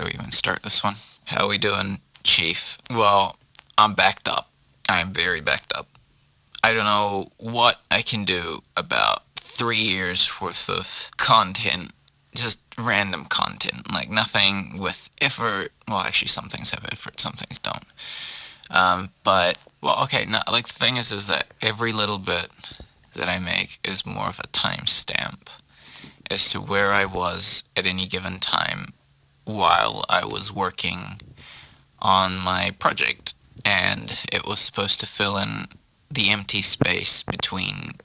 do we even start this one? How we doing, Chief? Well, I'm backed up. I'm very backed up. I don't know what I can do about 3 years worth of content. Just random content. Like nothing with effort. Well, actually some things have effort, some things don't. Well, okay, no, like the thing is that every little bit that I make is more of a timestamp as to where I was at any given time while I was working on my project, and it was supposed to fill in the empty space between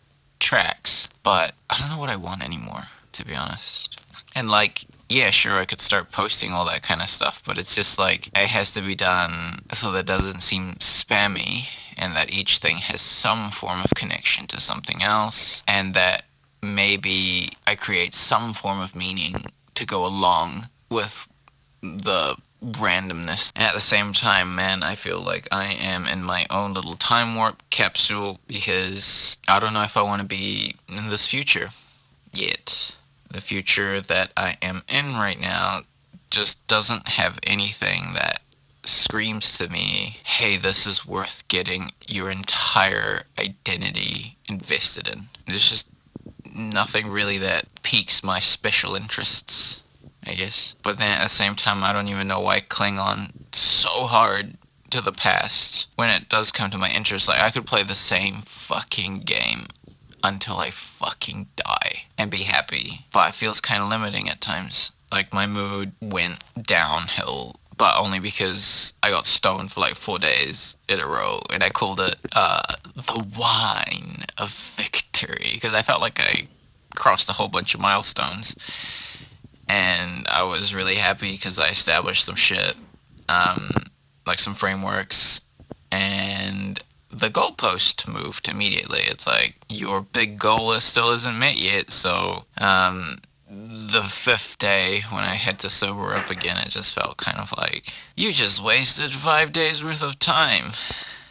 tracks, but I don't know what I want anymore, to be honest. And like, yeah, sure, I could start posting all that kind of stuff, but it's just like, it has to be done so that it doesn't seem spammy, and that each thing has some form of connection to something else, and that maybe I create some form of meaning to go along with the randomness. And at the same time, man, I feel like I am in my own little time warp capsule because I don't know if I want to be in this future yet. The future that I am in right now just doesn't have anything that screams to me, hey, this is worth getting your entire identity invested in. There's just nothing really that piques my special interests, I guess. But then at the same time, I don't even know why I cling on so hard to the past when it does come to my interest. Like, I could play the same fucking game until I fucking die and be happy. But it feels kind of limiting at times. Like, my mood went downhill, but only because I got stoned for like 4 days in a row, and I called it the wine of victory, because I felt like I crossed a whole bunch of milestones, and I was really happy because I established some shit, like some frameworks, and the goalpost moved immediately. It's like, your big goal still isn't met yet, so the fifth day when I had to sober up again, it just felt kind of like, you just wasted 5 days worth of time.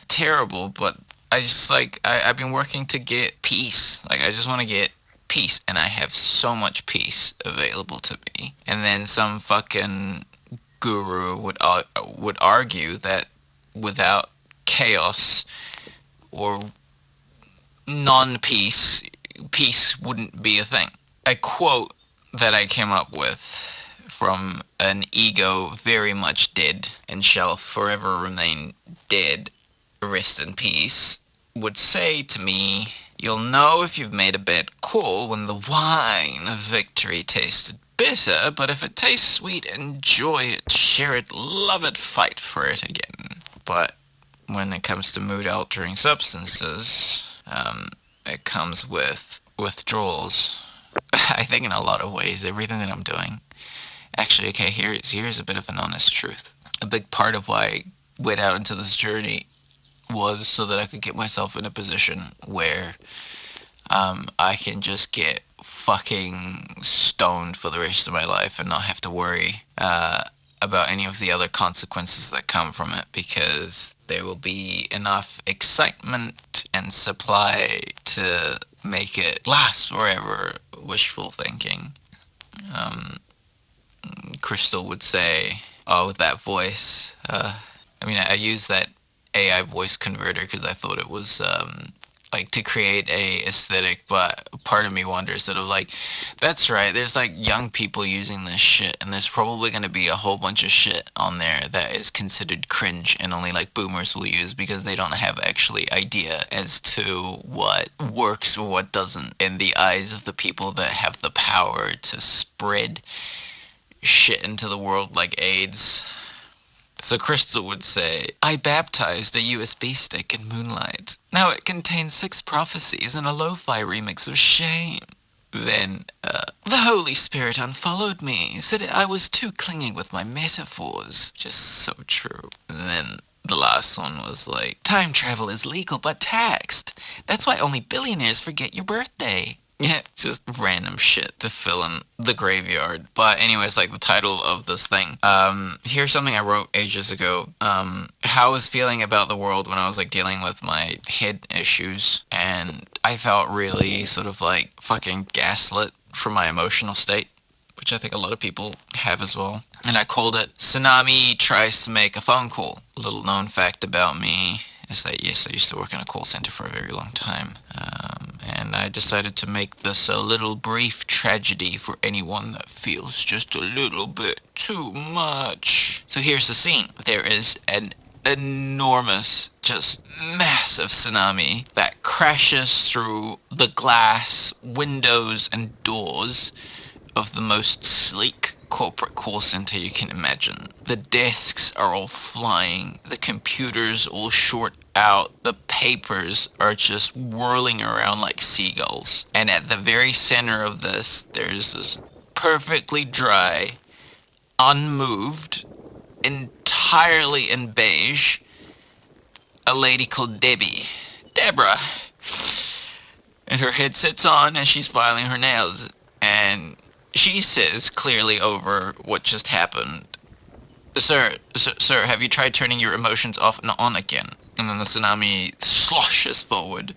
Terrible, but I just like, I've been working to get peace. Like, I just want to get peace, and I have so much peace available to me. And then some fucking guru would argue that without chaos or non-peace, peace wouldn't be a thing. A quote that I came up with from an ego very much dead and shall forever remain dead, rest in peace, would say to me, you'll know if you've made a bad call when the wine of victory tasted bitter, but if it tastes sweet, enjoy it, share it, love it, fight for it again. But when it comes to mood-altering substances, it comes with withdrawals. I think in a lot of ways, everything that I'm doing. Actually, okay, here's a bit of an honest truth. A big part of why I went out into this journey was so that I could get myself in a position where I can just get fucking stoned for the rest of my life and not have to worry about any of the other consequences that come from it, because there will be enough excitement and supply to make it last forever. Wishful thinking. Crystal would say, oh, with that voice. I use that AI voice converter because I thought it was like to create a aesthetic, but part of me wonders that like, that's right, there's like young people using this shit, and there's probably going to be a whole bunch of shit on there that is considered cringe and only like boomers will use because they don't have actually idea as to what works or what doesn't in the eyes of the people that have the power to spread shit into the world like AIDS. So Crystal would say, I baptized a USB stick in moonlight. Now it contains 6 prophecies and a lo-fi remix of shame. Then, the Holy Spirit unfollowed me, said I was too clinging with my metaphors. Just so true. And then the last one was like, time travel is legal but taxed. That's why only billionaires forget your birthday. Yeah, just random shit to fill in the graveyard. But anyways, like the title of this thing. Here's something I wrote ages ago. How I was feeling about the world when I was like dealing with my head issues. And I felt really sort of like fucking gaslit for my emotional state, which I think a lot of people have as well. And I called it Tsunami Tries to Make a Phone Call. A little known fact about me is that, yes, I used to work in a call center for a very long time. And I decided to make this a little brief tragedy for anyone that feels just a little bit too much. So here's the scene. There is an enormous, just massive tsunami that crashes through the glass, windows, and doors of the most sleek corporate call center you can imagine. The desks are all flying, the computers all short out, the papers are just whirling around like seagulls. And at the very center of this, there's this perfectly dry, unmoved, entirely in beige, a lady called Deborah. And her headset's on and she's filing her nails. And she says clearly over what just happened, Sir, have you tried turning your emotions off and on again? And then the tsunami sloshes forward,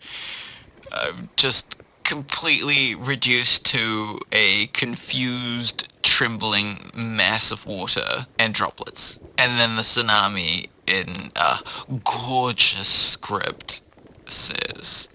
just completely reduced to a confused, trembling mass of water and droplets. And then the tsunami, in a gorgeous script, says,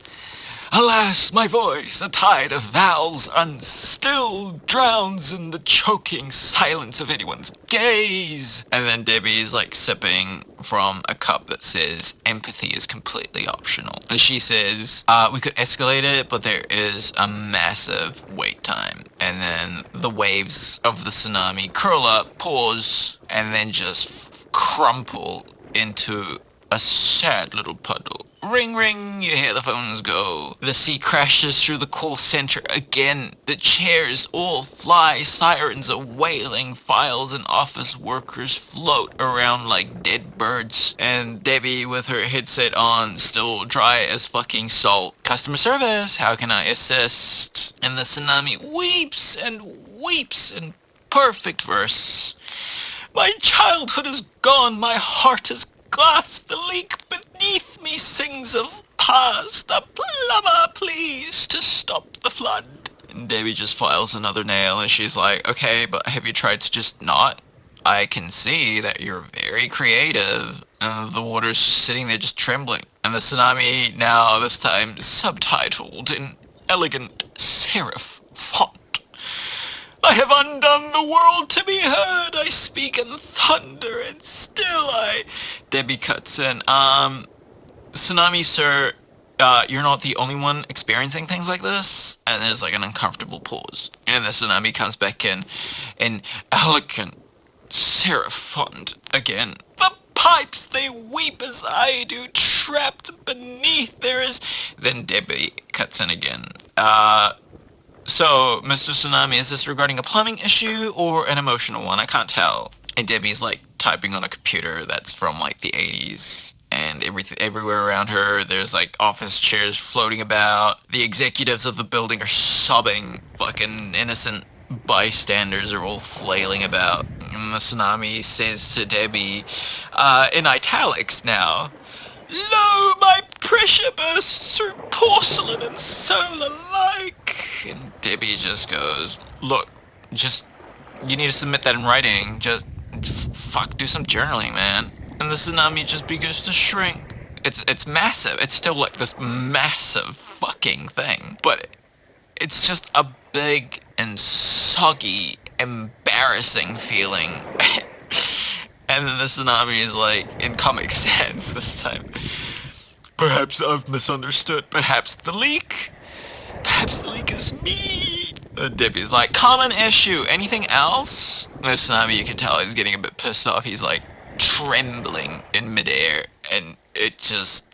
Alas, my voice, a tide of vowels unstilled, drowns in the choking silence of anyone's gaze. And then Debbie's like sipping from a cup that says, empathy is completely optional. And she says, we could escalate it, but there is a massive wait time. And then the waves of the tsunami curl up, pause, and then just crumple into a sad little puddle. Ring, ring, you hear the phones go. The sea crashes through the call center again. The chairs all fly. Sirens are wailing. Files and office workers float around like dead birds. And Debbie, with her headset on, still dry as fucking salt. Customer service, how can I assist? And the tsunami weeps and weeps in perfect verse. My childhood is gone. My heart is glass. The leak beneath me sings of past. A plumber, please, to stop the flood. And Debbie just files another nail and she's like, okay, but have you tried to just not? I can see that you're very creative. And the water's sitting there just trembling. And the tsunami now, this time, subtitled in elegant serif font. I have undone the world to be heard. I speak in thunder and still I... Debbie cuts in. Tsunami, sir, you're not the only one experiencing things like this. And there's like an uncomfortable pause. And the tsunami comes back in elegant serif font again. The pipes, they weep as I do, trapped beneath there is... Then Debbie cuts in again. So, Mr. Tsunami, is this regarding a plumbing issue or an emotional one? I can't tell. And Debbie's like typing on a computer that's from like the 80s. And everywhere around her, there's like office chairs floating about. The executives of the building are sobbing. Fucking innocent bystanders are all flailing about. And the tsunami says to Debbie, in italics now, Lo, my pressure bursts through porcelain and soul alike. And Debbie just goes, look, you need to submit that in writing. Do some journaling, man. And the tsunami just begins to shrink. It's massive. It's still like this massive fucking thing. But it's just a big and soggy, embarrassing feeling. And then the tsunami is like, in Comic Sans this time. Perhaps I've misunderstood. Perhaps the leak is me. Debbie's like, common issue. Anything else? And the tsunami, you can tell he's getting a bit pissed off. He's like trembling in midair. And it just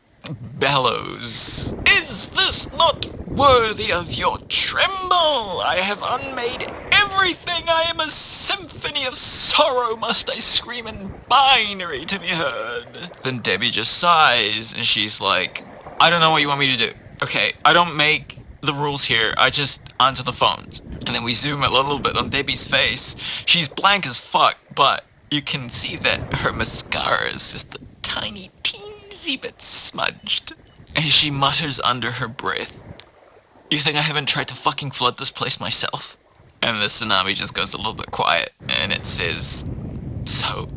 bellows. Is this not worthy of your tremble? I have unmade everything. I am a symphony of sorrow. Must I scream in binary to be heard? Then Debbie just sighs and she's like, I don't know what you want me to do. Okay, I don't make the rules here. I just answer the phones. And then we zoom a little bit on Debbie's face. She's blank as fuck, but you can see that her mascara is just a tiny, teensy bit smudged. And she mutters under her breath, you think I haven't tried to fucking flood this place myself? And the Tsunami just goes a little bit quiet, and it says, "So,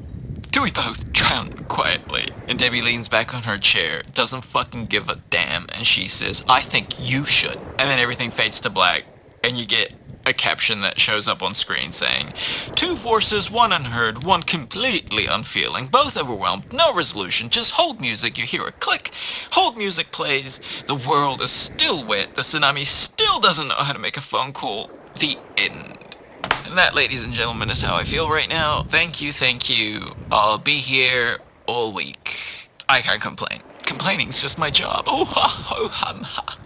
do we both drown quietly?" And Debbie leans back on her chair, doesn't fucking give a damn, and she says, "I think you should." And then everything fades to black, and you get a caption that shows up on screen saying, "Two forces, one unheard, one completely unfeeling, both overwhelmed, no resolution, just hold music, you hear a click, hold music plays, the world is still wet, the Tsunami still doesn't know how to make a phone call, the end." And that, ladies and gentlemen, is how I feel right now. Thank you, thank you. I'll be here all week. I can't complain. Complaining is just my job. Oh ha, ho, hum, ha.